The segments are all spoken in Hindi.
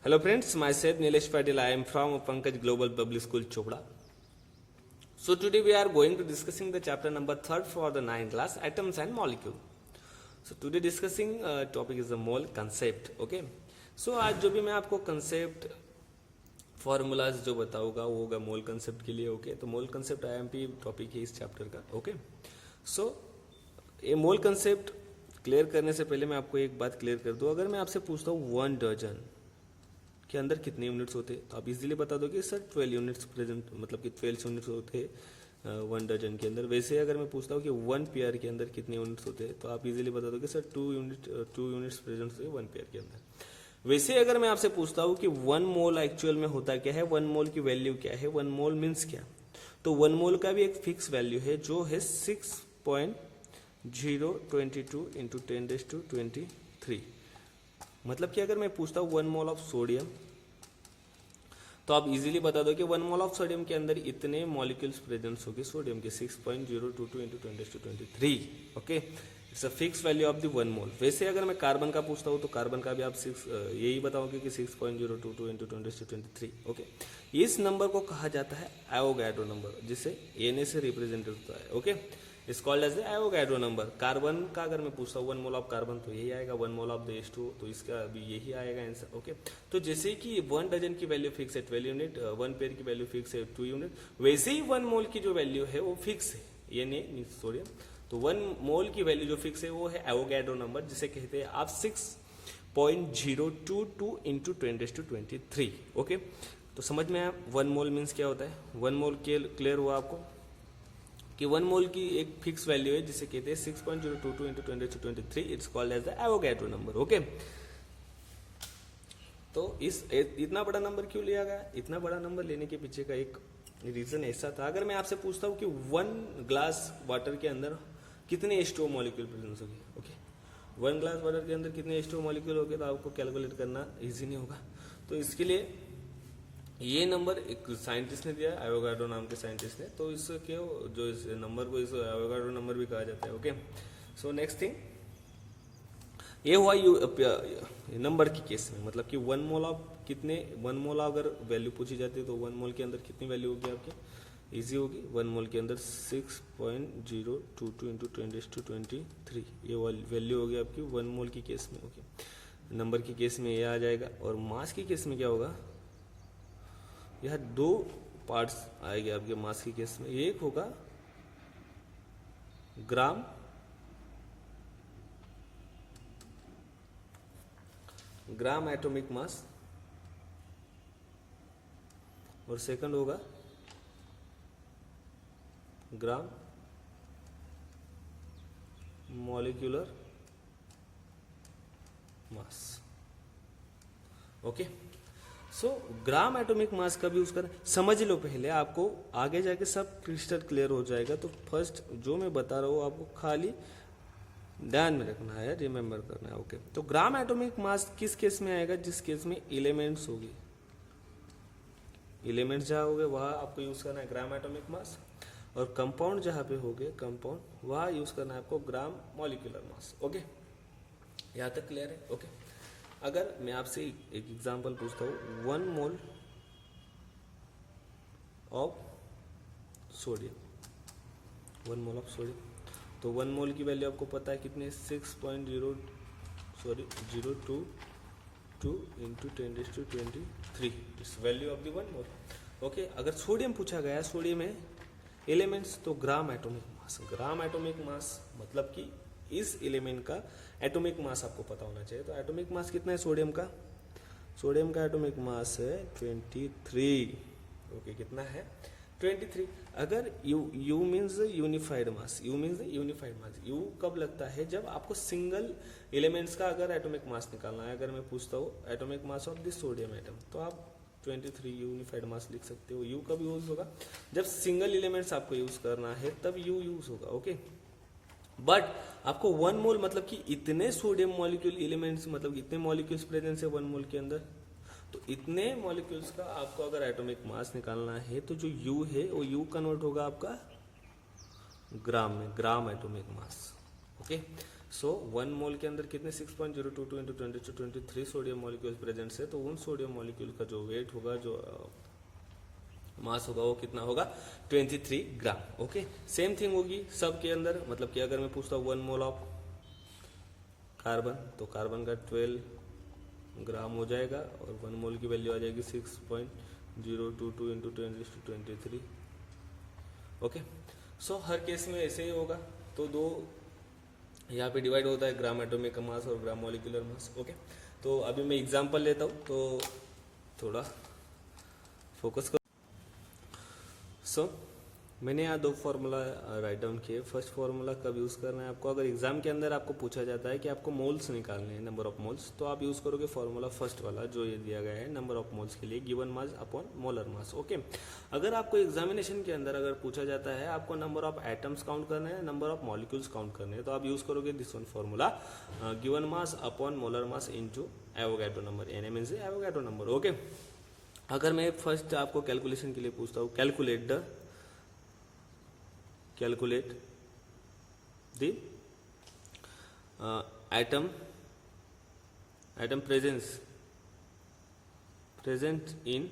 Hello friends, myself Nilesh Patil. I am from Pankaj Global Public School, Chopra. So today we are going to discussing the chapter number 3rd for the 9th class, atoms and molecule. So today discussing topic is the mole concept. Okay. So आज जो भी मैं आपको concept फॉर्मूलाज जो बताऊंगा वो होगा मोल कंसेप्ट के लिए. ओके. तो मोल कंसेप्ट आईएमपी टॉपिक है इस चैप्टर का. ओके. सो ये मोल कंसेप्ट क्लियर करने से पहले मैं आपको एक बात क्लियर कर दूं. अगर मैं आपसे पूछता हूँ 1 डजन के अंदर कितने यूनिट्स होते हैं तो आप इजीली बता दोगे सर 12 यूनिट्स प्रेजेंट, मतलब कि 12 यूनिट्स होते हैं 1 डजन के अंदर. वैसे अगर मैं पूछता हूँ कि 1 पेयर के अंदर कितने यूनिट्स होते हैं तो आप इजीली बता दोगे सर 2 यूनिट्स प्रेजेंट होते हैं 1 पेयर के अंदर. वैसे अगर मैं आपसे पूछता हूँ कि 1 मोल एक्चुअल में होता क्या है, 1 मोल की वैल्यू क्या है, 1 मोल मीन्स क्या, तो 1 मोल का भी एक फिक्स वैल्यू है जो है 6.022 इंटू 10⁻23. मतलब कि अगर मैं पूछता हूँ 1 मोल ऑफ सोडियम तो आप इजीली बता दो कि 1 मोल ऑफ सोडियम के अंदर इतने मॉलिक्यूल्स प्रेजेंट होगी सोडियम के 6.022 into 10⁻23. Okay. It's a fix value of the 1 मोल. वैसे अगर मैं कार्बन का पूछता हूँ तो कार्बन का भी आप यही बताओगे कि 6.022 इंटू 10⁻23. ओके. इस नंबर को कहा जाता है एवोगैड्रो नंबर, जिसे Na से रिप्रेजेंट होता है. Okay. Is called as Avogadro number. Carbon का अगर मैं पूछता हूँ 1 मोल ऑफ कार्बन तो यही आएगा, 1 मोल ऑफ द H2 तो इसका भी यही आएगा आंसर. ओके. तो जैसे कि 1 डजन की वैल्यू फिक्स है 12 यूनिट, 1 पेयर की वैल्यू फिक्स है 2 यूनिट, वैसे ही 1 मोल की जो वैल्यू है वो फिक्स है Na मीन्स सोडियम. तो 1 मोल की वैल्यू जो फिक्स है वो है एवोगैड्रो नंबर, जिसे कहते हैं आप 6.022 इंटू 10⁻23. ओके. तो समझ में आया 1 मोल मीन्स क्या होता है. 1 मोल क्लियर हुआ आपको कि 1 मोल की एक फिक्स वैल्यू है जिसे कहते हैं 6.022 into 10⁻23. It's called as the Avogadro number. Okay. तो इतना बड़ा नंबर क्यों लिया गया? इतना बड़ा नंबर लेने के पीछे का एक रीजन ऐसा था. अगर मैं आपसे पूछता हूँ कि 1 ग्लास वाटर के अंदर कितने H2O मॉलिक्यूल प्रेजेंट होगी. ओके. 1 ग्लास वाटर के अंदर कितने H2O मॉलिक्यूल होंगे तो आपको कैलकुलेट करना इजी नहीं होगा. तो इसके लिए ये नंबर एक साइंटिस्ट ने दिया, एवोगैड्रो नाम के साइंटिस्ट ने. तो इसके जो इस नंबर को इस एवोगैड्रो नंबर भी कहा जाता है. ओके. सो नेक्स्ट थिंग ये हुआ नंबर की केस में, मतलब कि 1 मोल ऑफ कितने 1 मोल अगर वैल्यू पूछी जाती है तो 1 मोल के अंदर कितनी वैल्यू होगी आपकी, इजी होगी. 1 मोल के अंदर 6.022 इंटू 10⁻23 ये वैल्यू होगी आपकी 1 मोल की केस में. ओके. नंबर की केस में ये आ जाएगा. और मास की केस में क्या होगा, यह 2 पार्ट्स आएंगे आपके मास की केस में. एक होगा ग्राम एटॉमिक मास और सेकंड होगा ग्राम मॉलिक्यूलर मास. ओके. सो ग्राम एटॉमिक मास का भी यूज कर समझ लो पहले, आपको आगे जाके सब क्रिस्टल क्लियर हो जाएगा. तो फर्स्ट जो मैं बता रहा हूँ आपको खाली ध्यान में रखना है, रिमेम्बर करना है. ओके. तो ग्राम एटॉमिक मास किस केस में आएगा, जिस केस में एलिमेंट्स होगी, एलिमेंट्स जहाँ हो गए वहाँ आपको यूज करना है ग्राम एटॉमिक मास. और कंपाउंड जहाँ पे हो गए कंपाउंड वहाँ यूज करना है आपको ग्राम मॉलिक्यूलर मास. ओके. यहाँ तक क्लियर है. ओके. अगर मैं आपसे एक एग्जांपल पूछता हूँ 1 mole of sodium, 1 mole of sodium, तो 1 मोल की वैल्यू आपको पता है कितने 0.022 इंटू 10⁻23 इस value of the 1 mole. Okay. अगर सोडियम पूछा गया, सोडियम है एलिमेंट्स, तो gram atomic mass. Gram atomic mass मतलब कि इस एलिमेंट का एटॉमिक मास आपको पता होना चाहिए. तो एटॉमिक मास कितना है सोडियम का? सोडियम का एटॉमिक मास है 23. ओके. कितना है 23. अगर U मीन्स यूनिफाइड मास, U मीन्स यूनिफाइड मास. U कब लगता है जब आपको सिंगल एलिमेंट्स का अगर एटॉमिक मास निकालना है. अगर मैं पूछता हूँ atomic mass of this sodium atom तो आप 23 यूनिफाइड मास लिख सकते हो. U कब यूज होगा, जब सिंगल एलिमेंट्स आपको यूज करना है तब U यूज होगा. ओके. बट आपको 1 मोल मतलब कि इतने सोडियम मॉलिक्यूल एलिमेंट्स, मतलब इतने मॉलिक्यूल्स प्रेजेंस है 1 मोल के अंदर, तो इतने मॉलिक्यूल्स का आपको अगर एटॉमिक मास निकालना है तो जो U है वो U कन्वर्ट होगा आपका ग्राम में, ग्राम एटॉमिक मास. ओके। सो 1 मोल के अंदर कितने 6.022 इंटू 10⁻23 सोडियम मॉलिक्यूल प्रेजेंट है, तो उन सोडियम मॉलिक्यूल का जो वेट होगा, जो मास होगा, वो कितना होगा 23 ग्राम। ओके, सेम थिंग होगी सब के अंदर, मतलब कि अगर मैं पूछता हूँ 1 मोल ऑफ कार्बन, तो कार्बन का 12 ग्राम हो जाएगा और 1 मोल की वैल्यू आ जाएगी 6.022 इंटू 10⁻23। ओके, सो हर केस में ऐसे ही होगा। तो दो यहाँ पे डिवाइड होता है, ग्राम एटॉमिक मास और ग्राम मॉलिक्यूलर मास। ओके, तो अभी मैं एग्जांपल लेता हूँ, तो थोड़ा फोकस कर। सो मैंने यहाँ दो फार्मूला राइट डाउन किए। फर्स्ट फार्मूला कब यूज़ करना है आपको, अगर एग्जाम के अंदर आपको पूछा जाता है कि आपको मोल्स निकालने हैं, नंबर ऑफ मोल्स, तो आप यूज़ करोगे फार्मूला फर्स्ट वाला जो ये दिया गया है, नंबर ऑफ मोल्स के लिए गिवन मास अपॉन मोलर मास। ओके, अगर आपको एग्जामिनेशन के अंदर अगर पूछा जाता है आपको नंबर ऑफ एटम्स काउंट करना है, नंबर ऑफ मॉलिक्यूल्स काउंट करने हैं, तो आप यूज़ करोगे this one formula, given mass upon molar mass into Avogadro number, N means Avogadro number. Okay, अगर मैं फर्स्ट आपको कैलकुलेशन के लिए पूछता हूँ, calculate the atom present in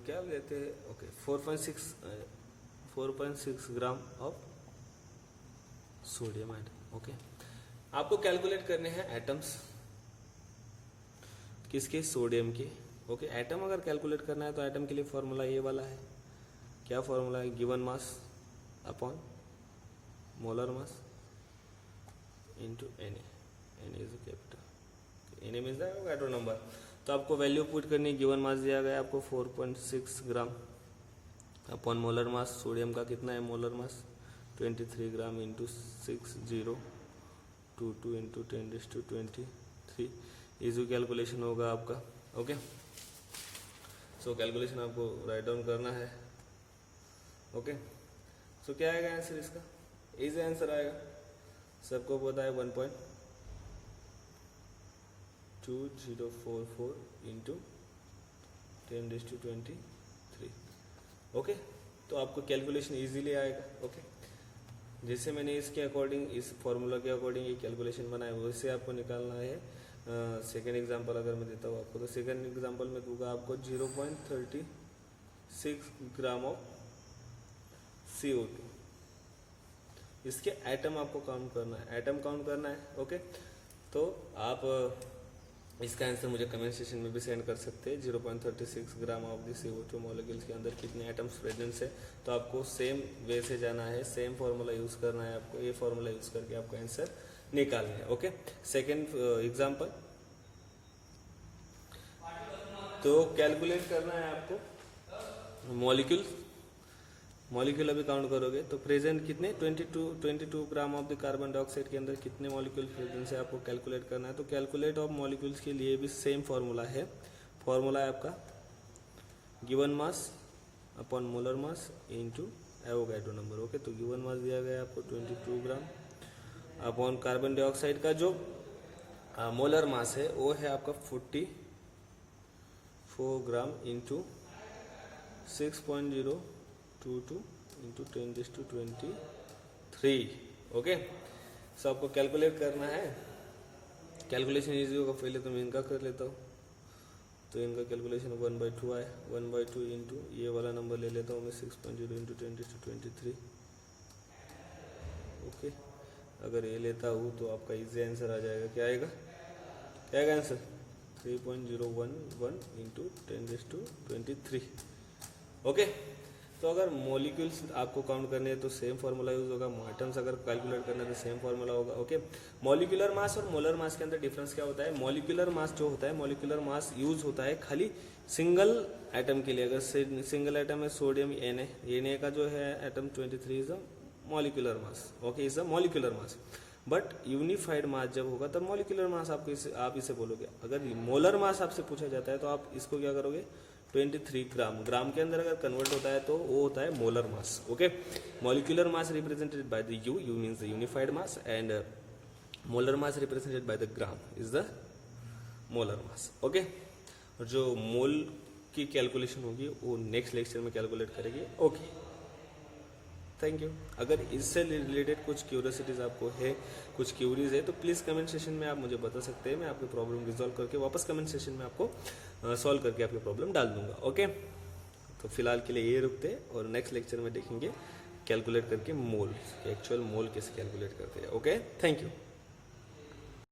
क्या लेते हैं, okay 4.6 gram of sodium item. Okay, आपको कैलकुलेट करने हैं एटम्स किसके, सोडियम के। ओके, एटम अगर कैलकुलेट करना है तो एटम के लिए फॉर्मूला ये वाला है, क्या फॉर्मूला है, given mass upon molar mass into N is capital, N means Avogadro number. तो आपको वैल्यू पुट करनी है, गिवन मास दिया गया आपको 4.6 gram upon molar mass, sodium का कितना है molar mass 23 gram into 6022 into 10⁻23 इजू कैलकुलेशन होगा आपका। ओके, सो कैलकुलेशन आपको राइट डाउन करना है। ओके, सो क्या आएगा आंसर इसका, इजी आंसर आएगा, सबको पता है 1.2044 इंटू 10⁻23। ओके, तो आपको कैलकुलेशन इजीली आएगा। ओके, जैसे मैंने इसके अकॉर्डिंग, इस फॉर्मूला के अकॉर्डिंग ये कैलकुलेशन बनाया, वैसे आपको निकालना है। सेकेंड एग्जांपल अगर मैं देता हूँ आपको, तो सेकेंड एग्जांपल में दूंगा आपको 0.36 ग्राम ऑफ CO2। इसके एटम आपको काउंट करना है, एटम काउंट करना है। ओके, तो आप इसका आंसर मुझे कमेंट सेक्शन में भी सेंड कर सकते हैं। 0.36 gram of the CO2 molecules के अंदर कितने एटम्स प्रेजेंट है, तो आपको सेम वे से जाना है, सेम फार्मूला यूज करना है आपको, ये फार्मूला यूज करके आपको आंसर निकालना है। ओके, सेकेंड एग्जाम्पल, तो कैलकुलेट करना है आपको मॉलिक्यूल अभी काउंट करोगे तो प्रेजेंट कितने 22 gram of the carbon dioxide के अंदर कितने मॉलिक्यूल प्रेजेंट है आपको कैलकुलेट करना है। तो कैलकुलेट ऑफ मॉलिक्यूल्स के लिए भी सेम फार्मूला है, फार्मूला है आपका given mass upon molar mass into Avogadro number. Okay, तो गिवन मास दिया गया है आपको 22 ग्राम अपॉन कार्बन डाइऑक्साइड का जो मोलर मास है वो है आपका 44 ग्राम इंटू 6.022 इंटू 10⁻23। ओके, सो आपको कैलकुलेट करना है। कैलकुलेशन इजी होगा, पहले तो मैं इनका कर लेता हूँ। तो इनका कैलकुलेशन 1/2 आए, 1/2 इंटू ये वाला नंबर ले लेता हूँ मैं 6.0 इंटू 10⁻23। ओके, अगर ये लेता हूँ तो आपका इजी आंसर आ जाएगा, क्या आएगा, क्या आएगा आंसर 3.011 इंटू 10⁻23। ओके, तो अगर मॉलिक्यूल्स आपको काउंट करने हैं तो सेम फार्मूला यूज होगा, एटम्स अगर कैलकुलेट करना है तो सेम फार्मूला होगा। ओके, मॉलिक्यूलर मास और मोलर मास के अंदर डिफरेंस क्या होता है, मॉलिक्यूलर मास जो होता है, मॉलिक्यूलर मास यूज होता है खाली सिंगल एटम के लिए। अगर सिंगल एटम है सोडियम Na का जो है atom 23 is a molecular mass. Okay, is a molecular mass. But unified mass जब होगा तब मॉलिक्यूलर मास आपको आप इसे बोलोगे। अगर मोलर मास आपसे पूछा जाता है तो आप इसको क्या करोगे 23 ग्राम, ग्राम के अंदर अगर कन्वर्ट होता है तो वो होता है molar mass. Okay, molecular mass represented by the you means the unified mass and molar mass represented by the gram is the molar mass. Okay, और जो मोल की कैलकुलेशन होगी वो नेक्स्ट लेक्चर में कैलकुलेट करेंगे। Okay, thank you. अगर इससे रिलेटेड कुछ क्यूरियोसिटीज़ आपको है, कुछ क्यूरीज है, तो प्लीज़ कमेंट सेशन में आप मुझे बता सकते हैं। मैं आपकी प्रॉब्लम रिजॉल्व करके वापस कमेंट सेशन में आपको सॉल्व करके आपकी प्रॉब्लम डाल दूंगा। ओके, तो फिलहाल के लिए ये रुकते हैं और नेक्स्ट लेक्चर में देखेंगे कैलकुलेट करके मोल, एक्चुअल मोल कैसे कैलकुलेट करते हैं। Okay, thank you.